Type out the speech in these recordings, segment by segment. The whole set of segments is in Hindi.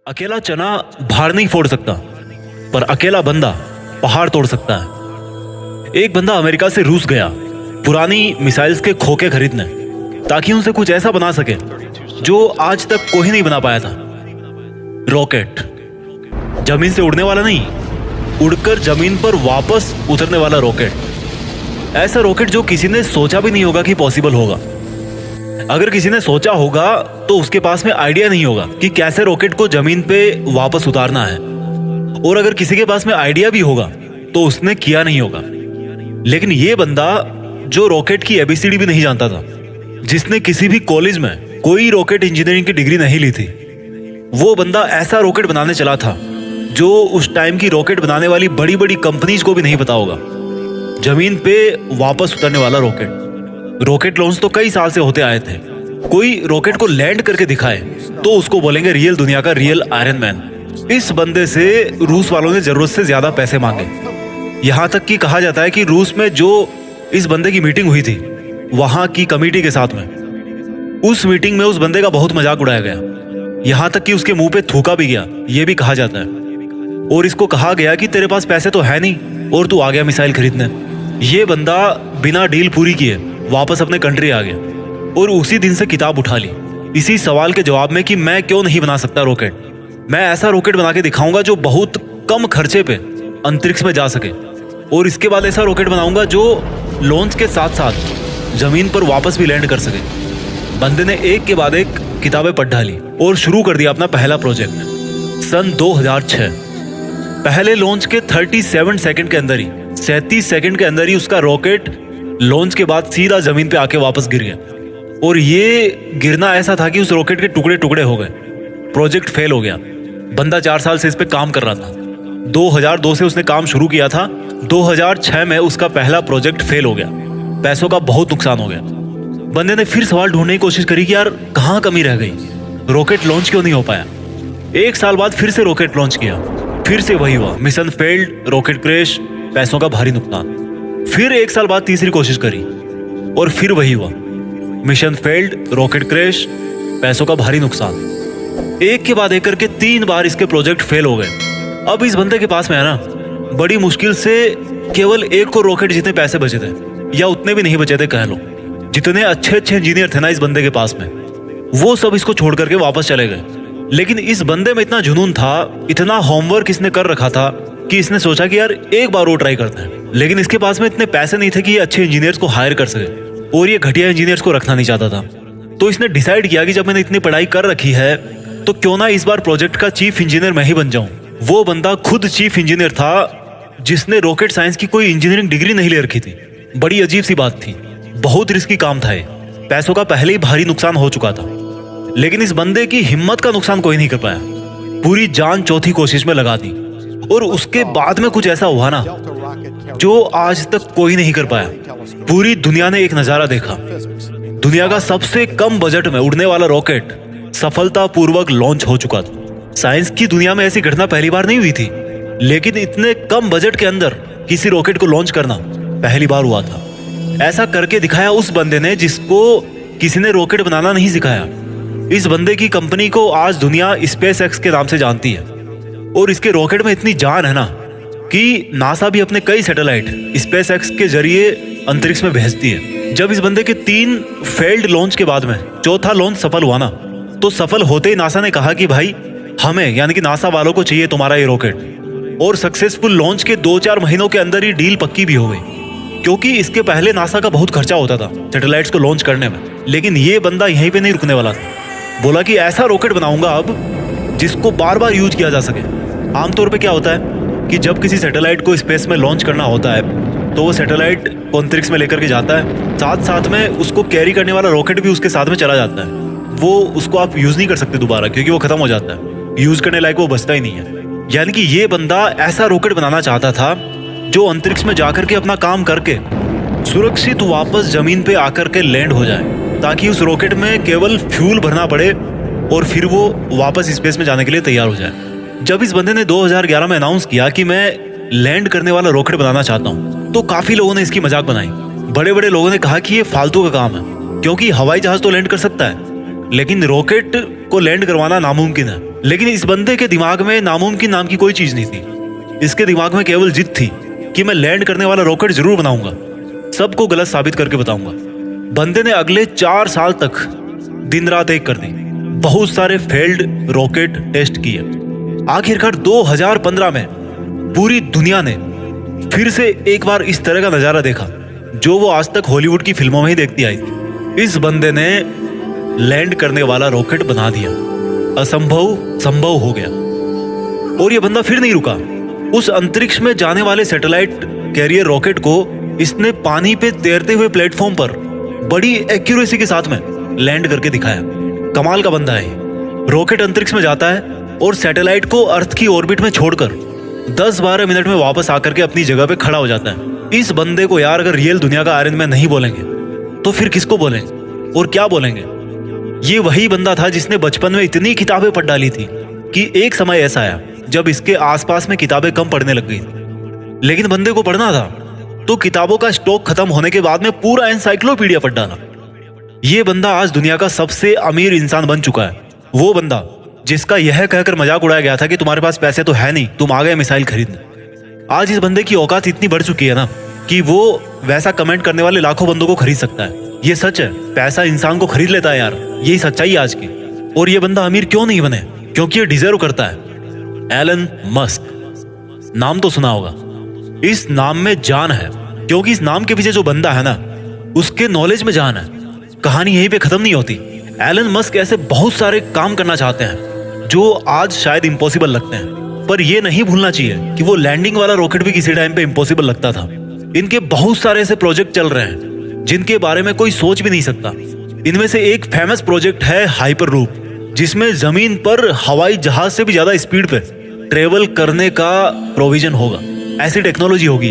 अकेला चना भार नहीं फोड़ सकता, पर अकेला बंदा पहाड़ तोड़ सकता है। एक बंदा अमेरिका से रूस गया पुरानी मिसाइल्स के खोखे खरीदने, ताकि उनसे कुछ ऐसा बना सके जो आज तक कोई नहीं बना पाया था। रॉकेट, जमीन से उड़ने वाला नहीं, उड़कर जमीन पर वापस उतरने वाला रॉकेट। ऐसा रॉकेट जो किसी ने सोचा भी नहीं होगा कि पॉसिबल होगा। अगर किसी ने सोचा होगा तो उसके पास में आइडिया नहीं होगा कि कैसे रॉकेट को जमीन पे वापस उतारना है, और अगर किसी के पास में आइडिया भी होगा तो उसने किया नहीं होगा। लेकिन ये बंदा जो रॉकेट की एबीसीडी भी नहीं जानता था, जिसने किसी भी कॉलेज में कोई रॉकेट इंजीनियरिंग की डिग्री नहीं ली थी, वो बंदा ऐसा रॉकेट बनाने चला था जो उस टाइम की रॉकेट बनाने वाली बड़ी बड़ी कंपनीज को भी नहीं पता होगा। जमीन पे वापस उतरने वाला रॉकेट। रॉकेट लॉन्च तो कई साल से होते आए थे। कोई रॉकेट को लैंड करके दिखाए तो उसको बोलेंगे रियल दुनिया का रियल आयरन मैन। इस बंदे से रूस वालों ने जरूरत से ज्यादा पैसे मांगे। यहां तक कि कहा जाता है कि रूस में जो इस बंदे की मीटिंग हुई थी वहां की कमेटी के साथ में, उस मीटिंग में उस बंदे का बहुत मजाक उड़ाया गया। यहां तक कि उसके मुंह पे थूका भी गया, ये भी कहा जाता है। और इसको कहा गया कि तेरे पास पैसे तो है नहीं और तू आ गया मिसाइल खरीदने। ये बंदा बिना डील पूरी किए वापस अपने कंट्री आ गया और उसी दिन से किताब उठा ली इसी सवाल के जवाब में कि मैं क्यों नहीं बना सकता रॉकेट। मैं ऐसा रॉकेट बना के दिखाऊंगा जो बहुत कम खर्चे पे अंतरिक्ष में जा सके, और इसके बाद ऐसा रॉकेट बनाऊंगा जो लॉन्च के साथ साथ जमीन पर वापस भी लैंड कर सके। बंदे ने एक के बाद एक किताबें पढ़ डाली और शुरू कर दिया अपना पहला प्रोजेक्ट। सन 2006 पहले लॉन्च के 37 सेकंड के अंदर ही 37 सेकंड के अंदर ही उसका रॉकेट लॉन्च के बाद सीधा जमीन पे आके वापस गिर गया। और ये गिरना ऐसा था कि उस रॉकेट के टुकड़े टुकड़े हो गए। प्रोजेक्ट फेल हो गया। बंदा 4 साल से इस पे काम कर रहा था। 2002 से उसने काम शुरू किया था। 2006 में उसका पहला प्रोजेक्ट फेल हो गया। पैसों का बहुत नुकसान हो गया। बंदे ने फिर सवाल ढूंढने की कोशिश करी कि यार कहाँ कमी रह गई, रॉकेट लॉन्च क्यों नहीं हो पाया। 1 साल बाद फिर से रॉकेट लॉन्च किया, फिर से वही हुआ, मिशन फेल्ड, रॉकेट क्रैश, पैसों का भारी नुकसान। फिर 1 साल बाद तीसरी कोशिश करी और फिर वही हुआ, मिशन फेल्ड, रॉकेट क्रैश, पैसों का भारी नुकसान। एक के बाद एक करके 3 बार इसके प्रोजेक्ट फेल हो गए। अब इस बंदे के पास में है ना, बड़ी मुश्किल से केवल 1 को रॉकेट जितने पैसे बचे थे, या उतने भी नहीं बचे थे कह लो। जितने अच्छे अच्छे इंजीनियर थे ना इस बंदे के पास में, वो सब इसको छोड़ करके वापस चले गए। लेकिन इस बंदे में इतना जुनून था, इतना होमवर्क इसने कर रखा था कि इसने सोचा कि यार एक बार वो ट्राई करते हैं। लेकिन इसके पास में इतने पैसे नहीं थे कि ये अच्छे इंजीनियर्स को हायर कर सके, और ये घटिया इंजीनियर्स को रखना नहीं चाहता था। तो इसने डिसाइड किया कि जब मैंने इतनी पढ़ाई कर रखी है तो क्यों ना इस बार प्रोजेक्ट का चीफ इंजीनियर मैं ही बन जाऊं। वो बंदा खुद चीफ इंजीनियर था जिसने रॉकेट साइंस की कोई इंजीनियरिंग डिग्री नहीं ले रखी थी। बड़ी अजीब सी बात थी, बहुत रिस्की काम था ये। पैसों का पहले ही भारी नुकसान हो चुका था, लेकिन इस बंदे की हिम्मत का नुकसान कोई नहीं कर पाया। पूरी जान चौथी कोशिश में लगा दी, और उसके बाद में कुछ ऐसा हुआ ना जो आज तक कोई नहीं कर पाया। पूरी दुनिया ने एक नजारा देखा। दुनिया का सबसे कम बजट में उड़ने वाला रॉकेट सफलतापूर्वक लॉन्च हो चुका था। साइंस की दुनिया में ऐसी घटना पहली बार नहीं हुई थी, लेकिन इतने कम बजट के अंदर किसी रॉकेट को लॉन्च करना पहली बार हुआ था। ऐसा करके दिखाया उस बंदे ने जिसको किसी ने रॉकेट बनाना नहीं सिखाया। इस बंदे की कंपनी को आज दुनिया स्पेसएक्स के नाम से जानती है, और इसके रॉकेट में इतनी जान है ना कि नासा भी अपने कई सैटेलाइट स्पेसएक्स के जरिए अंतरिक्ष में भेजती है। जब इस बंदे के 3 फेल्ड लॉन्च के बाद में चौथा लॉन्च सफल हुआ ना, तो सफल होते ही नासा ने कहा कि भाई हमें, यानी कि नासा वालों को चाहिए तुम्हारा ये रॉकेट। और सक्सेसफुल लॉन्च के 2-4 महीनों के अंदर ही डील पक्की भी हो गई, क्योंकि इसके पहले नासा का बहुत खर्चा होता था सैटेलाइट्स को लॉन्च करने में। लेकिन ये बंदा यहीं पे नहीं रुकने वाला था। बोला कि ऐसा रॉकेट बनाऊंगा अब जिसको बार बार यूज किया जा सके। आमतौर पे क्या होता है कि जब किसी सैटेलाइट को स्पेस में लॉन्च करना होता है तो वो सैटेलाइट को अंतरिक्ष में लेकर के जाता है, साथ साथ में उसको कैरी करने वाला रॉकेट भी उसके साथ में चला जाता है। वो उसको आप यूज नहीं कर सकते दोबारा, क्योंकि वो खत्म हो जाता है, यूज करने लायक वो बचता ही नहीं है। यानी कि ये बंदा ऐसा रॉकेट बनाना चाहता था जो अंतरिक्ष में जाकर के अपना काम करके सुरक्षित वापस जमीन पे आकर के लैंड हो जाए, ताकि उस रॉकेट में केवल फ्यूल भरना पड़े और फिर वो वापस स्पेस में जाने के लिए तैयार हो जाए। जब इस बंदे ने 2011 में अनाउंस किया कि मैं लैंड करने वाला रॉकेट बनाना चाहता हूं, तो काफी लोगों ने इसकी मजाक बनाई। बड़े बड़े लोगों ने कहा कि ये फालतू का काम है, क्योंकि हवाई जहाज तो लैंड कर सकता है, लेकिन रॉकेट को लैंड करवाना नामुमकिन है। लेकिन इस बंदे के दिमाग में नामुमकिन नाम की कोई चीज नहीं थी। इसके दिमाग में केवल जिद थी कि मैं लैंड करने वाला रॉकेट जरूर बनाऊंगा, सबको गलत साबित करके बताऊंगा। बंदे ने अगले 4 साल तक दिन रात एक कर दी, बहुत सारे फेल्ड रॉकेट टेस्ट किए। आखिरकार 2015 में पूरी दुनिया ने फिर से एक बार इस तरह का नजारा देखा जो वो आज तक हॉलीवुड की फिल्मों में ही देखती आई थी। इस बंदे ने लैंड करने वाला रॉकेट बना दिया, असंभव संभव हो गया। और ये बंदा फिर नहीं रुका। उस अंतरिक्ष में जाने वाले सैटेलाइट कैरियर रॉकेट को इसने पानी पे तैरते हुए प्लेटफॉर्म पर बड़ी एक्यूरेसी के साथ में लैंड करके दिखाया। कमाल का बंदा है। रॉकेट अंतरिक्ष में जाता है और सैटेलाइट को अर्थ की ऑर्बिट में छोड़कर 10-12 मिनट में वापस आकर के अपनी जगह पे खड़ा हो जाता है। इस बंदे को यार अगर रियल दुनिया का आयरन मैन नहीं बोलेंगे तो फिर किसको बोलेंगे और क्या बोलेंगे? ये वही बंदा था जिसने बचपन में इतनी किताबें पढ़ डाली थी कि एक समय ऐसा आया जब इसके आसपास में किताबें कम पढ़ने लग गई। लेकिन बंदे को पढ़ना था तो किताबों का स्टॉक खत्म होने के बाद में पूरा एनसाइक्लोपीडिया पढ़ डाला। ये बंदा आज दुनिया का सबसे अमीर इंसान बन चुका है। वो बंदा जिसका यह कहकर मजाक उड़ाया गया था कि तुम्हारे पास पैसे तो है नहीं, तुम आ गए मिसाइल खरीदने। आज इस बंदे की औकात इतनी बढ़ चुकी है ना कि वो वैसा कमेंट करने वाले लाखों बंदों को खरीद सकता है। ये सच है, पैसा इंसान को खरीद लेता है यार, यही सच्चाई आज की। और ये बंदा अमीर क्यों नहीं बने? क्योंकि ये डिजर्व करता है। एलन मस्क, नाम तो सुना होगा। इस नाम में जान है, क्योंकि इस नाम के पीछे जो बंदा है ना उसके नॉलेज में जान है। कहानी यहीं पे खत्म नहीं होती। एलन मस्क ऐसे बहुत सारे काम करना चाहते हैं जो आज शायद इम्पॉसिबल लगते हैं, पर यह नहीं भूलना चाहिए कि वो लैंडिंग वाला रॉकेट भी किसी टाइम पे इम्पॉसिबल लगता था। इनके बहुत सारे ऐसे प्रोजेक्ट चल रहे हैं जिनके बारे में कोई सोच भी नहीं सकता। इनमें से एक फेमस प्रोजेक्ट है हाइपरलूप, जिसमें जमीन पर हवाई जहाज से भी ज्यादा स्पीड पे ट्रेवल करने का प्रोविजन होगा। ऐसी टेक्नोलॉजी होगी।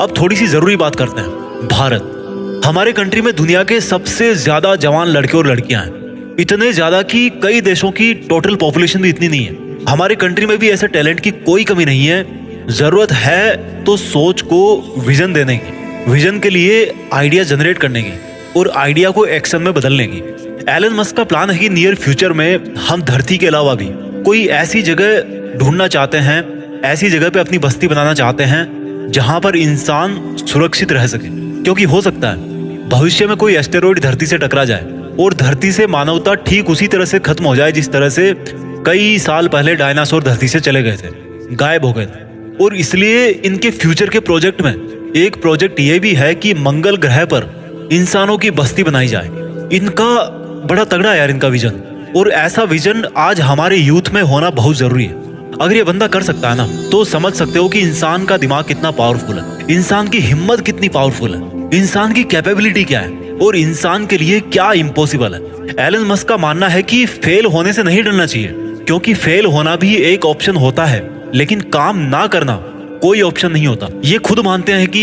अब थोड़ी सी जरूरी बात करते हैं। भारत, हमारे कंट्री में दुनिया के सबसे ज्यादा जवान लड़के और लड़कियां हैं। इतने ज्यादा कि कई देशों की टोटल पॉपुलेशन भी इतनी नहीं है। हमारे कंट्री में भी ऐसे टैलेंट की कोई कमी नहीं है। जरूरत है तो सोच को विजन देने की, विजन के लिए आइडिया जनरेट करने की और आइडिया को एक्शन में बदलने की। एलन मस्क का प्लान है कि नियर फ्यूचर में हम धरती के अलावा भी कोई ऐसी जगह ढूंढना चाहते हैं, ऐसी जगह पे अपनी बस्ती बनाना चाहते हैं जहां पर इंसान सुरक्षित रह सके। क्योंकि हो सकता है भविष्य में कोई एस्टेरॉइड धरती से टकरा जाए और धरती से मानवता ठीक उसी तरह से खत्म हो जाए जिस तरह से कई साल पहले डायनासोर धरती से चले गए थे, गायब हो गए थे। और इसलिए इनके फ्यूचर के प्रोजेक्ट में एक प्रोजेक्ट ये भी है कि मंगल ग्रह पर इंसानों की बस्ती बनाई जाए। इनका बड़ा तगड़ा है यार इनका विजन, और ऐसा विजन आज हमारे यूथ में होना बहुत जरूरी है। अगर ये बंदा कर सकता है ना तो समझ सकते हो कि इंसान का दिमाग कितना पावरफुल है, इंसान की हिम्मत कितनी पावरफुल है, इंसान की कैपेबिलिटी क्या है और इंसान के लिए क्या इम्पॉसिबल है। एलन मस्क का मानना है कि फेल होने से नहीं डरना चाहिए, क्योंकि फेल होना भी एक ऑप्शन होता है, लेकिन काम ना करना कोई ऑप्शन नहीं होता। ये खुद मानते हैं कि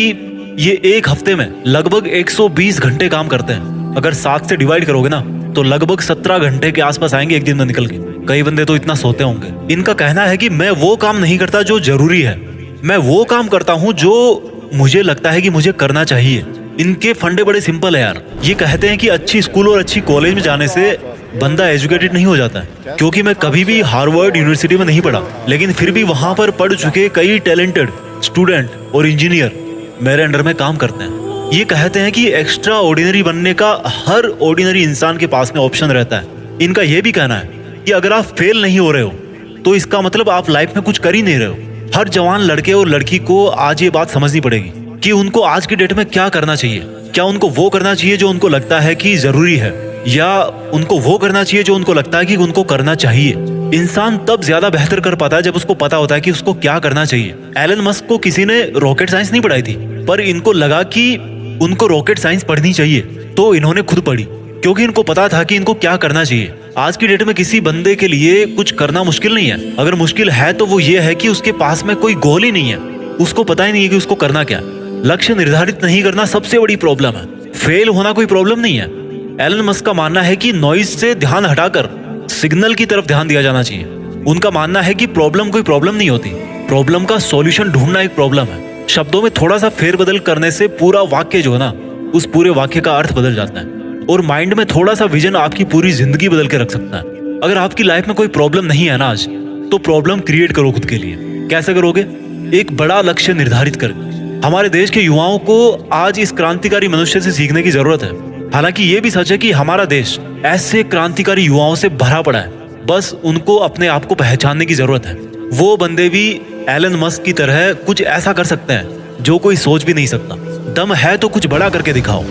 ये एक हफ्ते में लगभग 120 घंटे काम करते हैं। अगर 7 से डिवाइड करोगे ना तो लगभग 17 घंटे के आसपास आएंगे एक दिन में निकल के। कई बंदे तो इतना सोते होंगे। इनका कहना है कि मैं वो काम नहीं करता जो जरूरी है, मैं वो काम करता हूँ जो मुझे लगता है कि मुझे करना चाहिए। इनके फंडे बड़े सिंपल है यार। ये कहते हैं कि अच्छी स्कूल और अच्छी कॉलेज में जाने से बंदा एजुकेटेड नहीं हो जाता है, क्योंकि मैं कभी भी हार्वर्ड यूनिवर्सिटी में नहीं पढ़ा, लेकिन फिर भी वहां पर पढ़ चुके कई टैलेंटेड स्टूडेंट और इंजीनियर मेरे अंडर में काम करते हैं। ये कहते हैं कि एक्स्ट्रा ऑर्डिनरी बनने का हर ऑर्डिनरी इंसान के पास में ऑप्शन रहता है। इनका यह भी कहना है कि अगर आप फेल नहीं हो रहे हो तो इसका मतलब आप लाइफ में कुछ कर ही नहीं रहे हो। हर जवान लड़के और लड़की को आज ये बात समझनी पड़ेगी कि उनको आज की डेट में क्या करना चाहिए। क्या उनको वो करना चाहिए जो उनको लगता है कि जरूरी है, या उनको वो करना चाहिए जो उनको लगता है कि उनको करना चाहिए। इंसान तब ज्यादा बेहतर कर पाता है जब उसको पता होता है कि उसको क्या करना चाहिए। एलन मस्क को किसी ने रॉकेट साइंस नहीं पढ़ाई थी, पर इनको लगा कि उनको रॉकेट साइंस पढ़नी चाहिए, तो इन्होंने खुद पढ़ी, क्योंकि इनको पता था कि इनको क्या करना चाहिए। आज की डेट में किसी बंदे के लिए कुछ करना मुश्किल नहीं है। अगर मुश्किल है तो वो ये है कि उसके पास में कोई गोल ही नहीं है, उसको पता ही नहीं है कि उसको करना क्या। लक्ष्य निर्धारित नहीं करना सबसे बड़ी प्रॉब्लम है। फेल होना कोई प्रॉब्लम नहीं है। एलन मस्क का मानना है कि नॉइज से ध्यान हटाकर सिग्नल की तरफ ध्यान दिया जाना चाहिए। उनका मानना है कि प्रॉब्लम कोई प्रॉब्लम नहीं होती, प्रॉब्लम का सॉल्यूशन ढूंढना एक प्रॉब्लम है। शब्दों में थोड़ा सा फेरबदल करने से पूरा वाक्य जो है ना, उस पूरे वाक्य का अर्थ बदल जाता है। और माइंड में थोड़ा सा विजन आपकी पूरी जिंदगी बदल के रख सकता है। अगर आपकी लाइफ में कोई प्रॉब्लम नहीं है ना आज, तो प्रॉब्लम क्रिएट करो खुद के लिए। कैसे करोगे? एक बड़ा लक्ष्य निर्धारित कर। हमारे देश के युवाओं को आज इस क्रांतिकारी मनुष्य से सीखने की जरूरत है। हालांकि ये भी सच है कि हमारा देश ऐसे क्रांतिकारी युवाओं से भरा पड़ा है, बस उनको अपने आप को पहचानने की जरूरत है। वो बंदे भी एलन मस्क की तरह कुछ ऐसा कर सकते हैं जो कोई सोच भी नहीं सकता। दम है तो कुछ बड़ा करके दिखाओ।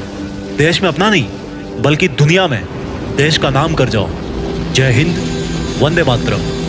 देश में अपना नहीं, बल्कि दुनिया में देश का नाम कर जाओ। जय हिंद, वंदे मातरम।